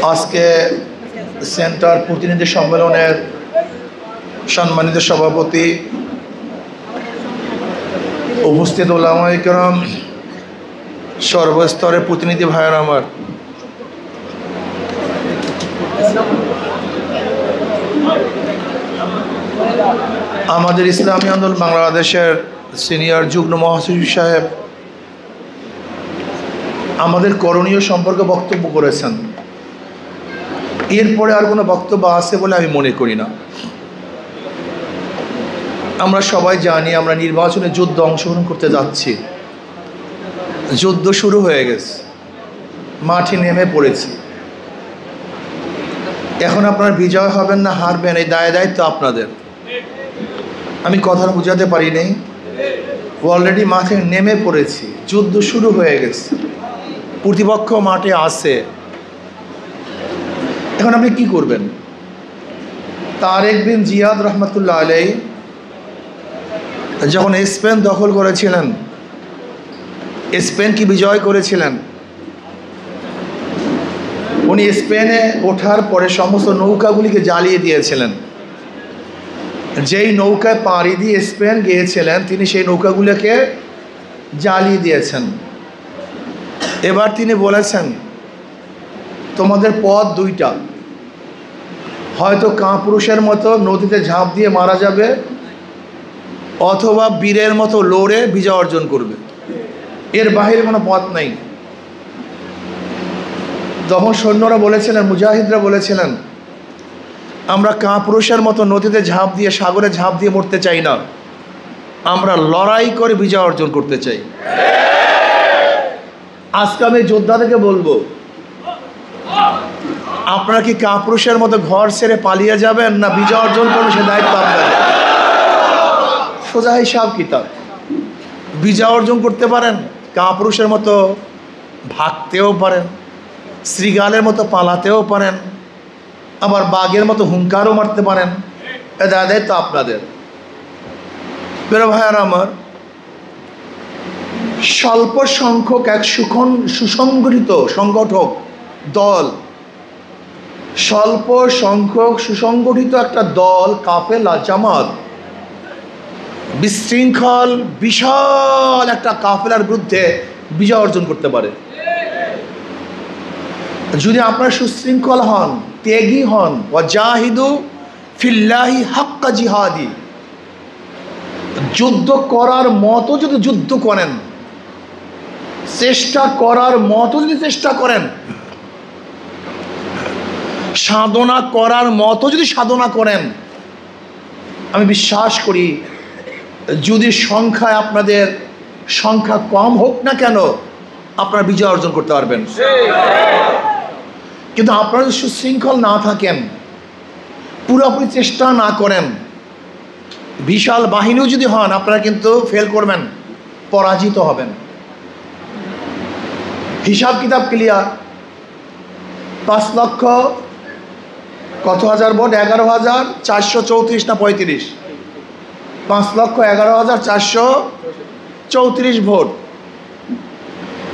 আজকে সেন্টার প্রতিনিধি সম্মেলনের সম্মানিত সভাপতি, উপস্থিত উলামায়ে কেরাম, সর্বস্তরের প্রতিনিধি ভাইয়ের আমার, আমাদের ইসলামী আন্দোলন বাংলাদেশের সিনিয়র যুগ্ম মহাসচিব সাহেব আমাদের করণীয় সম্পর্কে বক্তব্য করেছেন। এরপরে আর কোনো বক্তব্য আছে বলে আমি মনে করি না। আমরা সবাই জানি আমরা নির্বাচনে যুদ্ধ অংশগ্রহণ করতে যাচ্ছি। যুদ্ধ শুরু হয়ে গেছে, মাঠে নেমে পড়েছি। এখন আপনারা বিজয় হবেন না হারবেন এই দায়িত্ব আপনাদের। আমি কথা বুঝাতে পারি নাই। অলরেডি মাঠে নেমে পড়েছি, যুদ্ধ শুরু হয়ে গেছে, প্রতিপক্ষ মাঠে আছে। এখন আপনি কি করবেন? তারেক বিন জিয়াদ রহমতুল্লাহ আলাইহি যখন স্পেন দখল করেছিলেন, স্পেন কি বিজয় করেছিলেন? উনি স্পেনে ওঠার পরে সমস্ত নৌকাগুলিকে জ্বালিয়ে দিয়েছিলেন। যেই নৌকায় পাড়ি দিয়ে স্পেন গিয়েছিলেন তিনি সেই নৌকাগুলোকে জ্বালিয়ে দিয়েছেন। এবার তিনি বলেছেন তোমাদের পথ দুইটা, হয়তো কাপুরুষের মতো নদীতে ঝাঁপ দিয়ে মারা যাবে, অথবা বীরের মতো লড়ে বিজয় অর্জন করবে। এর বাহিরে কোনো পথ নেই। তখন সৈন্যরা বলেছিলেন, মুজাহিদরা বলেছিলেন, আমরা কাপুরুষের মতো নদীতে ঝাঁপ দিয়ে, সাগরে ঝাঁপ দিয়ে মরতে চাই না, আমরা লড়াই করে বিজয় অর্জন করতে চাই। আজকে আমি যোদ্ধাদেরকে বলবো, আপনারা কি কাপুরুষের মতো ঘর ছেড়ে পালিয়ে যাবেন, না বিজয় অর্জন করবেন সে দায়িত্ব আপনাদের। সোজা হিসাব কিতাব। বিজয় অর্জন করতে পারেন, কাপুরুষের মতো ভাগতেও পারেন, শ্রীগালের মতো পালাতেও পারেন, আবার বাঘের মতো হুঙ্কারও মারতে পারেন। এ দায়িত্ব আপনাদের। প্রিয় ভাইয়ার আমার, স্বল্প সংখ্যক এক সুসংগঠিত সংগঠক দল, স্বল্প সংখ্যক সুসংগঠিত একটা দল, কাফেলা, জামাত, বিশৃঙ্খল বিশাল একটা কাফেলার বিরুদ্ধে বিজয় অর্জন করতে পারে। যদি আপনারা সুশৃঙ্খল হন, ত্যাগী হন, ওয়াজাহিদু ফিল্লাহি হাক্কা জিহাদি, যুদ্ধ করার মতো যদি যুদ্ধ করেন, চেষ্টা করার মতো যদি চেষ্টা করেন, সাধনা করার মতো যদি সাধনা করেন, আমি বিশ্বাস করি যদি সংখ্যায় আপনাদের সংখ্যা কম হোক না কেন, আপনারা বিজয় অর্জন করতে পারবেন। কিন্তু আপনারা যদি সুশৃঙ্খল না থাকেন, পুরোপুরি চেষ্টা না করেন, বিশাল বাহিনীও যদি হন, আপনারা কিন্তু ফেল করবেন, পরাজিত হবেন। হিসাব কিতাব ক্লিয়ার। 5 লক্ষ কত হাজার ভোট? 11,434 না 35? 5,11,434 ভোট।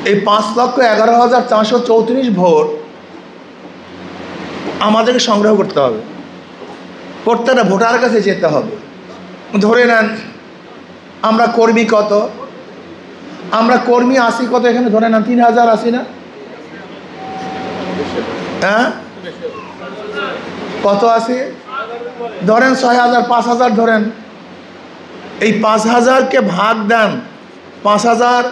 এই 5,11,434 ভোট আমাদেরকে সংগ্রহ করতে হবে। প্রত্যেকটা ভোটারের কাছে যেতে হবে। ধরে নেন আমরা কর্মী কত, আমরা কর্মী আসি কত, এখানে ধরে নেন 3,000 আসি না? হ্যাঁ, কত আসি? ধরেন 6,000, 5,000 ধরেন। এই 5,000কে ভাগ দেন, 5,000,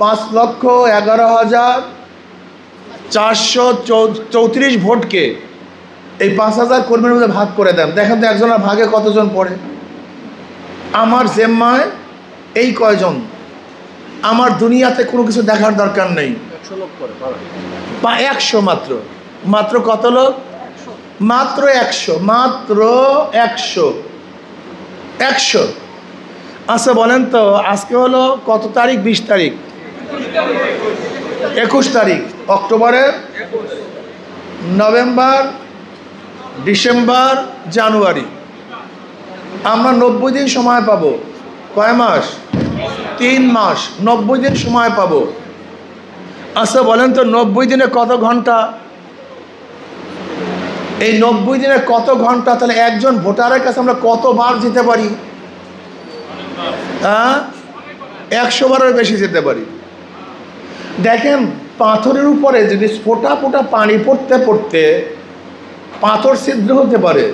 5,11,434 ভোটকে এই 5,000 কর্মীর মধ্যে ভাগ করে দেন। দেখেন তো একজনের ভাগে কতজন পড়ে। আমার জিম্মায় এই কয়জন, আমার দুনিয়াতে কোনো কিছু দেখার দরকার নেই। 100 মাত্র। মাত্র কত লোক? মাত্র 100। মাত্র 100। আচ্ছা বলেন তো, আজকে হলো কত তারিখ? 20 তারিখ, 21 তারিখ অক্টোবরের, নভেম্বর, ডিসেম্বর, জানুয়ারি, আমরা 90 দিন সময় পাবো। কয় মাস? 3 মাস। 90 দিন সময় পাবো। আচ্ছা বলেন তো 90 দিনে কত ঘন্টা? এই 90 দিনের কত ঘন্টা? তাহলে একজন ভোটারের কাছে আমরা কতবার যেতে পারি? 100 বারের বেশি যেতে পারি। দেখেন, পাথরের উপরে যদি ফোঁটা ফোঁটা পানি পড়তে পড়তে পাথর ছিদ্র হতে পারে,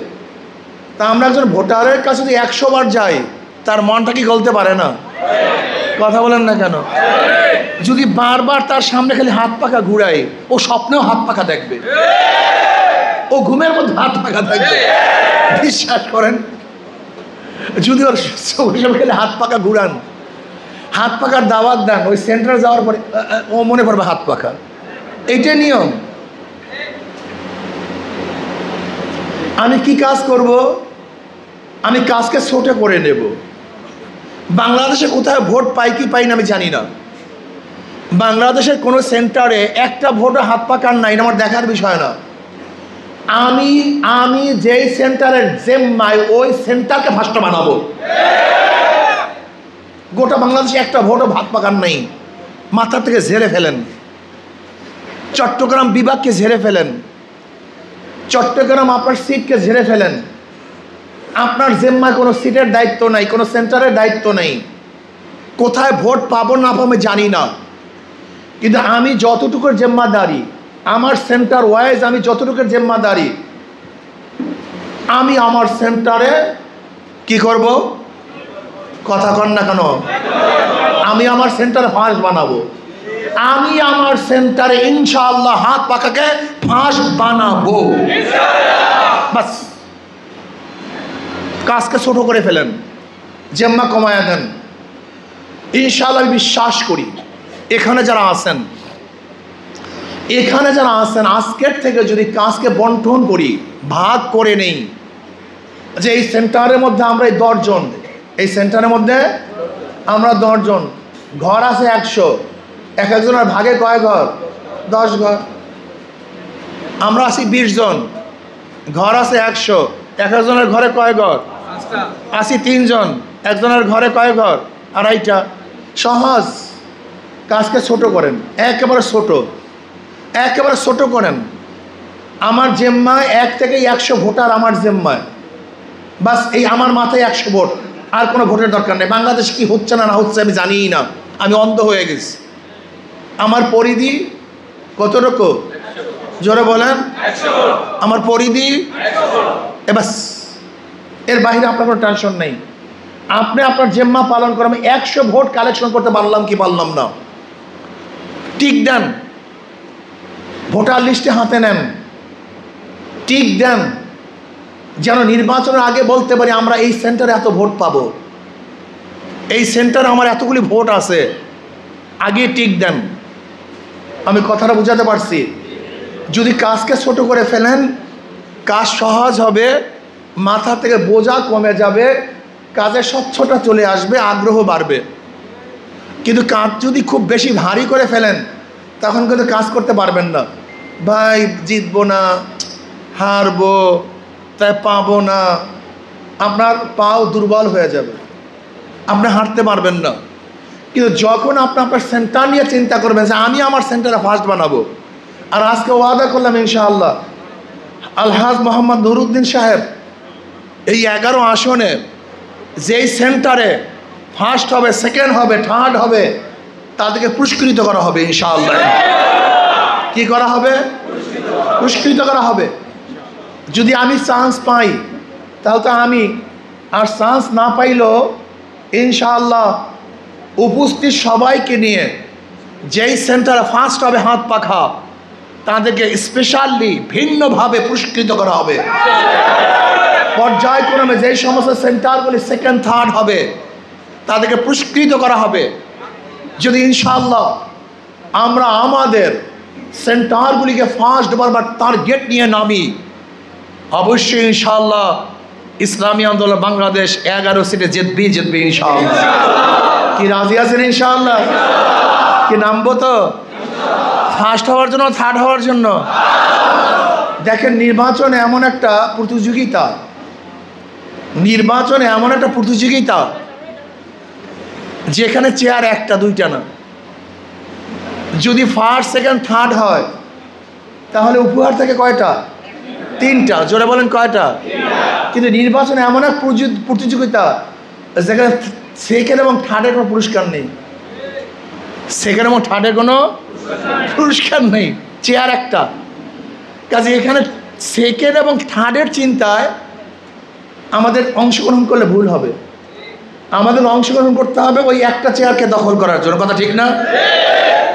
তা আমরা একজন ভোটারের কাছে যদি 100 বার যাই, তার মনটা কি গলতে পারে না? কথা বলেন না কেন? যদি বারবার তার সামনে খালি হাত পাখা ঘুরাই, ও স্বপ্নেও হাত পাখা দেখবে, ও ঘুমের মধ্যে হাত পাখা দেখবে। বিশ্বাস করেন, যদি ওর খালি হাত পাখা ঘুরান, হাত পাখার দাওয়াত দেন, ওই সেন্টারে যাওয়ার পরে ও মনে পড়বে হাত পাখা। এইটাই নিয়ম। আমি কি কাজ করব? আমি কাজকে ছোটে করে নেব। বাংলাদেশে কোথায় ভোট পাই কি পাই না আমি জানি না। বাংলাদেশের কোনো সেন্টারে একটা ভোটও হাত পাকার নাই, আমার দেখার বিষয় না। আমি যেই সেন্টারের জিম্মায়, ওই সেন্টারকে ফার্স্ট বানাবো। গোটা বাংলাদেশে একটা ভোটও হাত পাকার নাই, মাথা থেকে ঝেড়ে ফেলেন। চট্টগ্রাম বিভাগকে ঝেড়ে ফেলেন, চট্টগ্রাম আপনার সিটকে ঝেড়ে ফেলেন। আপনার জিম্মায় কোনো সিটের দায়িত্ব নাই, কোনো সেন্টারের দায়িত্ব নেই। কোথায় ভোট পাবো না পাবো আমি জানি না, কিন্তু আমি যতটুকুর জিম্মাদারি, আমার সেন্টার ওয়াইজ আমি যতটুকুর জিম্মাদারি, আমি আমার সেন্টারে কি করব? কথা কন না কেন? আমি আমার সেন্টারে ফাঁস বানাবো। আমি আমার সেন্টারে ইনশাআল্লাহ হাত পাখাকে ফাঁস বানাবো। বাস, কাজকে ছোট করে ফেলেন, জিম্মা কমায়া দেন। ইনশাআল্লাহ বিশ্বাস করি এখানে যারা আছেন, আজকের থেকে যদি কাজকে বন্টন করি, ভাগ করে নেই, যে এই সেন্টারের মধ্যে আমরা 10 জন, এই সেন্টারের মধ্যে আমরা 10 জন, ঘর আছে 100, এক একজনের ভাগে কয় ঘর? 10 ঘর। আমরা আছি 20 জন, ঘর আছে 100, এক একজনের ঘরে কয় ঘর? আছি 3 জন, একজনের ঘরে কয় ঘর? 2.5টা। সহজ। কাজকে ছোট করেন, একেবারে ছোট করেন। আমার জিম্মায় 1 থেকে 100 ভোটার আমার জিম্মায়, বাস এই আমার মাথায় 100 ভোট, আর কোনো ভোটের দরকার নেই। বাংলাদেশ কি হচ্ছে না হচ্ছে আমি জানিই না, আমি অন্ধ হয়ে গেছি। আমার পরিধি কতটুকু? জোরে বলেন। আমার পরিধি এবার, এর বাইরে আপনার কোনো টেনশন নেই। আপনি আপনার জিম্মা পালন করেন। আমি 100 ভোট কালেকশন করতে পারলাম কি পারলাম না, টিক দেন। ভোটার লিস্টে হাতে নেন, টিক দেন, যেন নির্বাচনের আগে বলতে পারি আমরা এই সেন্টারে এত ভোট পাবো, এই সেন্টারে আমার এতগুলি ভোট আছে। আগে টিক দেন। আমি কথাটা বুঝাতে পারছি? যদি কাজকে ছোট করে ফেলেন, কাজ সহজ হবে, মাথা থেকে বোঝা কমে যাবে, কাজের স্বচ্ছতা চলে আসবে, আগ্রহ বাড়বে। কিন্তু কাজ যদি খুব বেশি ভারী করে ফেলেন, তখন কিন্তু কাজ করতে পারবেন না। ভাই জিতবো না, হারবো, তাই পাবো না, আপনার পাও দুর্বল হয়ে যাবে, আপনি হাঁটতে পারবেন না। কিন্তু যখন আপনি আপনার সেন্টার নিয়ে চিন্তা করবেন যে আমি আমার সেন্টারে ফার্স্ট বানাবো, আর আজকে ওয়াদা করলাম ইনশাআল্লাহ আলহাজ মোহাম্মদ নুরুদ্দিন সাহেব এই 11 আসনে যেই সেন্টারে ফার্স্ট হবে, সেকেন্ড হবে, থার্ড হবে, তাদেরকে পুরস্কৃত করা হবে ইনশাআল্লাহ। কি করা হবে? পুরস্কৃত করা হবে। যদি আমি চান্স পাই তাহলে তো আমি, আর চান্স না পাইলেও ইনশাআল্লাহ উপস্থিত সবাইকে নিয়ে যেই সেন্টারে ফার্স্ট হবে হাত পাখা, তাদেরকে স্পেশালি ভিন্নভাবে পুরস্কৃত করা হবে। পর্যায়ক্রমে যেই সমস্ত সেন্টারগুলি সেকেন্ড থার্ড হবে, তাদেরকে পুরস্কৃত করা হবে। যদি ইনশাআল্লাহ আমরা আমাদের সেন্টারগুলিকে ফার্স্ট বারবার টার্গেট নিয়ে নামি, অবশ্যই ইনশাআল্লাহ ইসলামী আন্দোলন বাংলাদেশ 11 সিটে জিতবে ইনশাআল্লাহ। কি রাজি আছেন ইনশাআল্লাহ? কি নামবো তো ফার্স্ট হওয়ার জন্য, থার্ড হওয়ার জন্য? দেখেন, নির্বাচনে এমন একটা প্রতিযোগিতা, যেখানে চেয়ার একটা দুইটা না। যদি ফার্স্ট সেকেন্ড থার্ড হয় তাহলে উপহার থেকে কয়টা? তিনটা। জোরে বলেন কয়টা? কিন্তু নির্বাচনে এমন এক প্রতিযোগিতা যেখানে সেকেন্ড এবং থার্ডের কোনো পুরস্কার নেই। সেকেন্ড এবং থার্ডের কোনো পুরস্কার নেই, চেয়ার একটা। কাজে এখানে সেকেন্ড এবং থার্ডের চিন্তায় আমাদের অংশগ্রহণ করলে ভুল হবে। আমাদের অংশগ্রহণ করতে হবে ওই একটা চেয়ারকে দখল করার জন্য। কথা ঠিক না?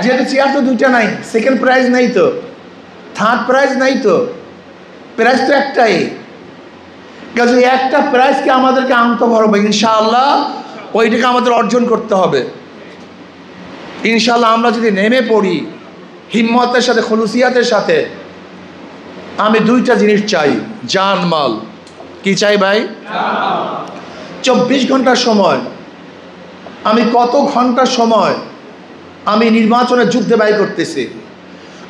যেহেতু চেয়ার তো দুইটা নাই, সেকেন্ড প্রাইজ নাই তো, থার্ড প্রাইজ নাই তো, প্রাইজ তো একটাই। কাজে একটা প্রাইজকে আমাদেরকে আনতে হবে ইনশাআল্লাহ, ওইটাকে আমাদের অর্জন করতে হবে ইনশাআল্লাহ। আমরা যদি নেমে পড়ি হিম্মতের সাথে, খলুসিয়াতের সাথে, আমি দুইটা জিনিস চাই, জান মাল। কি চাই ভাই? 24 ঘন্টার সময়, আমি কত ঘন্টার সময় আমি নির্বাচনের যুদ্ধে ব্যয় করতেছি?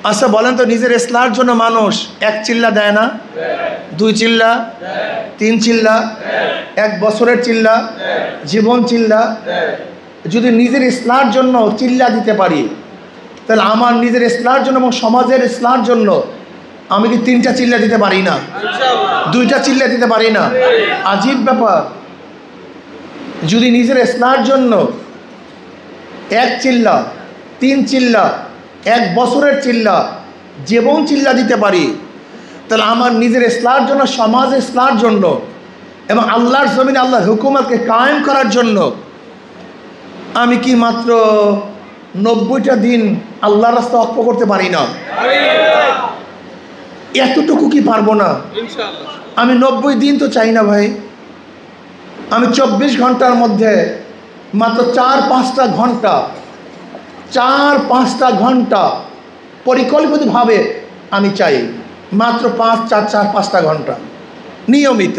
আচ্ছা বলেন তো, নিজের ইসলাহের জন্য মানুষ 1 চিল্লা দেয় না? 2 চিল্লা, 3 চিল্লা, 1 বছরের চিল্লা, জীবন চিল্লা। যদি নিজের ইসলাহের জন্য চিল্লা দিতে পারি, তাহলে আমার নিজের ইসলাহের জন্য এবং সমাজের ইসলাহের জন্য আমি কি 3টা চিল্লা দিতে পারি না? 2টা চিল্লা দিতে পারি না? আজীব ব্যাপার। যদি নিজের ইসলাহের জন্য 1 চিল্লা, 3 চিল্লা, 1 বছরের চিল্লা, জীবন চিল্লা দিতে পারি, তাহলে আমার নিজের ইসলাহের জন্য, সমাজের ইসলাহের জন্য এবং আল্লাহর জমিনে আল্লাহর হুকুমতকে কায়েম করার জন্য আমি কি মাত্র 90টা দিন আল্লাহর রাস্তা অক্ষ করতে পারি না? এতটুকু কি পারবো না? আমি 90 দিন তো চাই না ভাই। আমি 24 ঘন্টার মধ্যে মাত্র 4-5টা ঘন্টা, 4-5টা ঘন্টা পরিকল্পিতভাবে আমি চাই, মাত্র 4-5টা ঘন্টা নিয়মিত।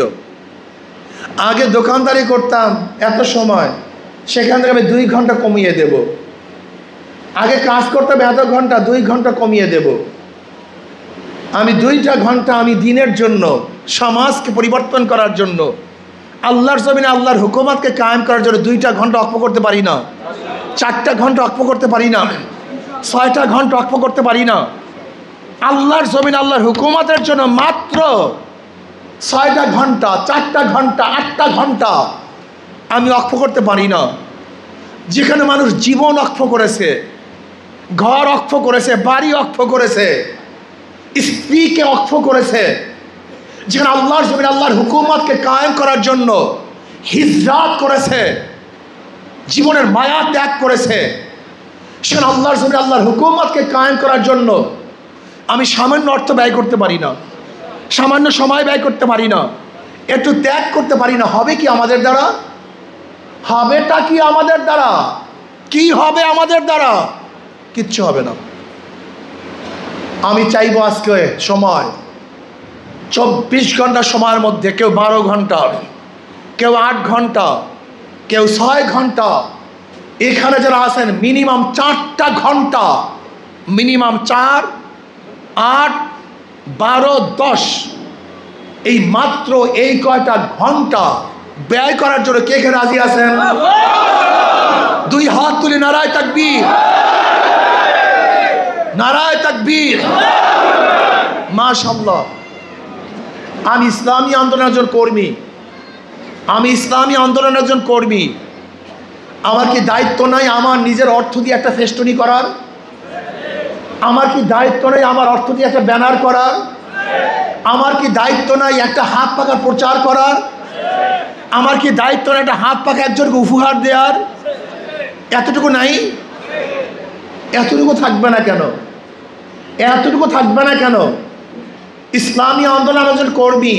আগে দোকানদারি করতাম এত সময়, সেখান থেকে আমি 2 ঘন্টা কমিয়ে দেব। আগে কাজ করতাম এত ঘন্টা, 2 ঘন্টা কমিয়ে দেব। আমি 2টা ঘন্টা আমি দিনের জন্য, সমাজকে পরিবর্তন করার জন্য, আল্লাহর জমিনে আল্লাহর হুকুমতকে কায়েম করার জন্য 2টা ঘন্টা অক্ষ করতে পারি না? 4টা ঘন্টা অক্ষ করতে পারি না? 6টা ঘন্টা অক্ষ করতে পারি না? আল্লাহর জমিনে আল্লাহর হুকুমতের জন্য মাত্র 6টা ঘন্টা, 4টা ঘন্টা, 8টা ঘন্টা আমি অক্ষ করতে পারি না? যেখানে মানুষ জীবন অক্ষ করেছে, ঘর অক্ষ করেছে, বাড়ি অক্ষ করেছে, স্ত্রীকে অক্ষ করেছে, যেখানে আল্লাহর জমিনে আল্লাহর হুকুমতকে কায়েম করার জন্য হিজরাত করেছে, জীবনের মায়া ত্যাগ করেছে, সেখানে আল্লাহর জমিনে আল্লাহর হুকুমতকে কায়েম করার জন্য আমি সামান্য অর্থ ব্যয় করতে পারি না, সামান্য সময় ব্যয় করতে পারি না, একটু ত্যাগ করতে পারি না? হবে কি আমাদের দ্বারা? হবেটা কি আমাদের দ্বারা? কি হবে আমাদের দ্বারা? কিচ্ছু হবে না। আমি চাইবো আজকে সময় 24 ঘন্টা সময়ের মধ্যে, কেউ 12 ঘন্টা, কেউ 8 ঘন্টা, কেউ 6 ঘন্টা, এখানে যারা আছেন মিনিমাম 4টা ঘন্টা, মিনিমাম 4, 8, 12, 10, এই মাত্র এই কয়টা ঘন্টা ব্যয় করার জন্য কে কে রাজি আছেন? 2 হাত তুলে নারায়ে তাকবীর, নারায়ে তাকবীর, মাশাআল্লাহ। আমি ইসলামী আন্দোলনের একজন কর্মী, আমি ইসলামী আন্দোলনের একজন কর্মী। আমার কি দায়িত্ব নাই আমার নিজের অর্থ দিয়ে একটা ফেস্টুনি করার? আমার কি দায়িত্ব নাই আমার অর্থ দিয়ে একটা ব্যানার করার? আমার কি দায়িত্ব নাই একটা হাত পাখার প্রচার করার? আমার কি দায়িত্ব নাই একটা হাত পাখা একজনকে উপহার দেওয়ার? এতটুকু নাই? এতটুকু থাকবে না কেন? এতটুকু থাকবে না কেন? ইসলামী আন্দোলনের একজন কর্মী,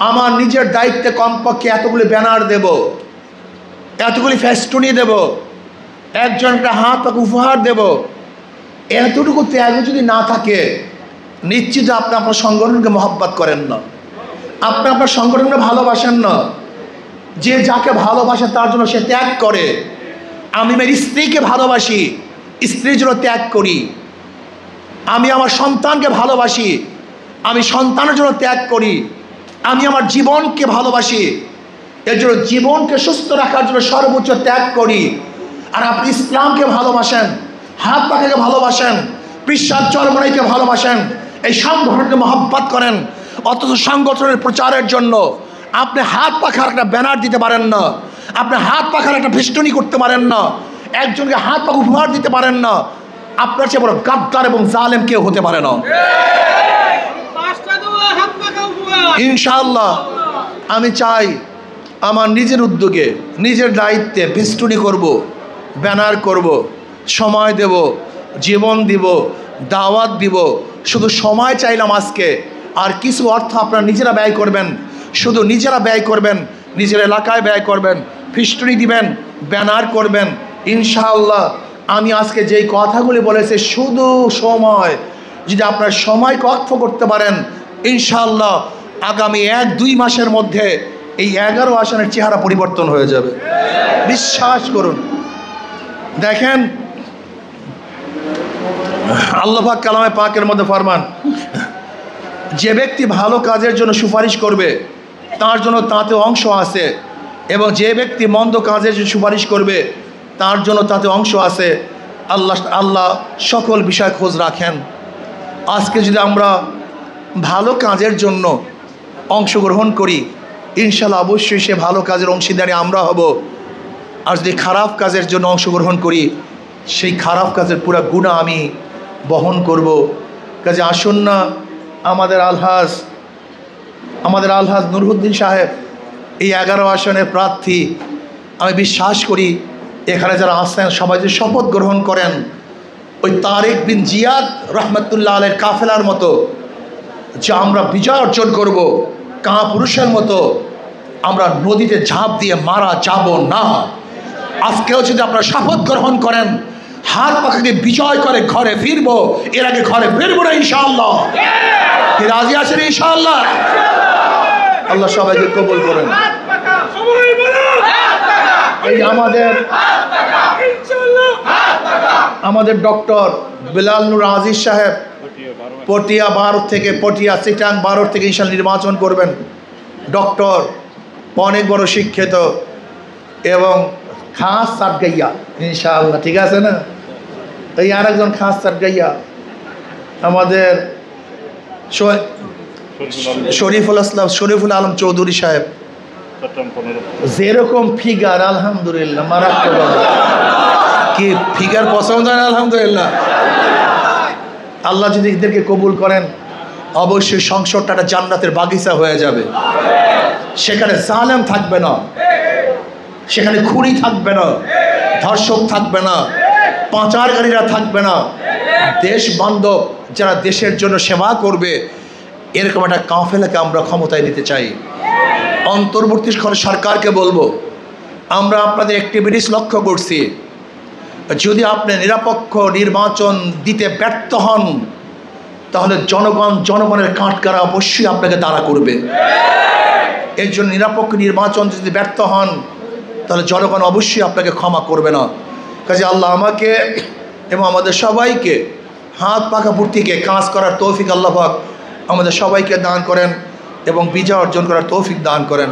আমার নিজের দায়িত্বে কমপক্ষে এতগুলি ব্যানার দেব, এতগুলি ফেস্টুনি দেব, একজনকে হাত পাখা উপহার দেব। এতটুকু ত্যাগ যদি না থাকে, নিশ্চিত আপনি আপনার সংগঠনকে মহব্বত করেন না, আপনি আপনার সংগঠনকে ভালোবাসেন না। যে যাকে ভালোবাসে তার জন্য সে ত্যাগ করে। আমি আমার স্ত্রীকে ভালোবাসি, স্ত্রীর জন্য ত্যাগ করি। আমি আমার সন্তানকে ভালোবাসি, আমি সন্তানের জন্য ত্যাগ করি। আমি আমার জীবনকে ভালোবাসি, এর জন্য জীবনকে সুস্থ রাখার জন্য সর্বোচ্চ ত্যাগ করি। আর আপনি ইসলামকে ভালোবাসেন, হাত পাখাকে ভালোবাসেন, বিশ্বাস চরমনাইকে ভালোবাসেন, এই সংগঠনকে মহব্বত করেন, অথচ সংগঠনের প্রচারের জন্য আপনি হাত পাখার একটা ব্যানার দিতে পারেন না, আপনি হাত পাখার একটা ফেস্টুনি করতে পারেন না, একজনকে হাত পাখা উপহার দিতে পারেন না। আপনার চেয়ে বড় গাদ্দার এবং জালেম কেউ হতে পারে না। ইনশাআল্লাহ আমি চাই আমার নিজের উদ্যোগে, নিজের দায়িত্বে ফেস্টুনি করব, ব্যানার করব, সময় দেব, জীবন দিব, দাওয়াত দিব। শুধু সময় চাইলাম আজকে, আর কিছু অর্থ আপনারা নিজেরা ব্যয় করবেন, শুধু নিজেরা ব্যয় করবেন, নিজের এলাকায় ব্যয় করবেন, ফিস্টুনি দিবেন, ব্যানার করবেন। ইনশাআল্লাহ আমি আজকে যেই কথাগুলি বলেছি, শুধু সময় যদি আপনার সময় অক্ষ করতে পারেন, ইনশাআল্লাহ আগামী 1-2 মাসের মধ্যে এই 11 আসনের চেহারা পরিবর্তন হয়ে যাবে, বিশ্বাস করুন। দেখেন আল্লাহ পাক কালামে পাকের মধ্যে ফরমান, যে ব্যক্তি ভালো কাজের জন্য সুপারিশ করবে তার জন্য তাতে অংশ আছে, এবং যে ব্যক্তি মন্দ কাজের জন্য সুপারিশ করবে তার জন্য তাতে অংশ আছে। আল্লাহ সকল বিষয় খোঁজ রাখেন। আজকে যদি আমরা ভালো কাজের জন্য অংশগ্রহণ করি, ইনশাআল্লাহ অবশ্যই সে ভালো কাজের অংশীদারি আমরা হব। আর যদি খারাপ কাজের জন্য অংশগ্রহণ করি, সেই খারাপ কাজের পুরা গুনাহ আমি বহন করব। কাজে আসুন না, আমাদের আলহাজ নুরউদ্দিন সাহেব এই 11 আসনের প্রার্থী। আমি বিশ্বাস করি এখানে যারা আসেন সবাই যে শপথ গ্রহণ করেন, ওই তারেক বিন জিয়াদ রহমতুল্লাহ আলাইহির কাফেলার মতো যে আমরা বিজয় অর্জন করব, কাপুরুষের মতো আমরা নদীতে ঝাঁপ দিয়ে মারা যাব না। আজকেও যদি আপনারা শপথ গ্রহণ করেন, হাত পাখাকে বিজয় করে ঘরে ফিরবো, এর আগে ঘরে ফিরবো না ইনশাআল্লাহ। কি রাজি আছেন ইনশাআল্লাহ? আল্লাহ সবাইকে কবুল করেন। এই আমাদের ডক্টর বিলাল নূর আজিজ সাহেব পটিয়া ভারত থেকে, পটিয়া চিটাং ভারত থেকে ইনশাআল্লাহ নির্বাচন করবেন। ডক্টর অনেক বড় শিক্ষিত এবং খাস সাতগাইয়া ইনশাআল্লাহ, ঠিক আছে না? এই আরেকজন খাস সাতগাইয়া আমাদের শরীফুল আলম চৌধুরী সাহেব, যেরকম ফিগার আলহামদুলিল্লাহ মারাত্মক। কি ফিগার পছন্দ হয় না? আলহামদুলিল্লাহ। আল্লাহ যদি এদেরকে কবুল করেন, অবশ্যই সংসদটা একটা জান্নাতের বাগিচা হয়ে যাবে। সেখানে জালেম থাকবে না, সেখানে খুনি থাকবে না, ধর্ষক থাকবে না, পাচারকারীরা থাকবে না। দেশ বান্ধব যারা দেশের জন্য সেবা করবে, এরকম একটা কাফেলাকে আমরা ক্ষমতায় নিতে চাই। অন্তর্বর্তী সরকারকে বলবো, আমরা আপনাদের অ্যাক্টিভিটিস লক্ষ্য করছি, যদি আপনি নিরপেক্ষ নির্বাচন দিতে ব্যর্থ হন, তাহলে জনগণের কাঠকারা অবশ্যই আপনাকে তাড়া করবে। এর জন্য নিরপেক্ষ নির্বাচন যদি ব্যর্থ হন, তাহলে জনগণ অবশ্যই আপনাকে ক্ষমা করবে না। কাজে আল্লাহ আমাকে এবং আমাদের সবাইকে হাত পাখা পূর্তিকে কাজ করার তৌফিক আল্লাহ পাক আমাদের সবাইকে দান করেন এবং বিজয় অর্জন করার তৌফিক দান করেন।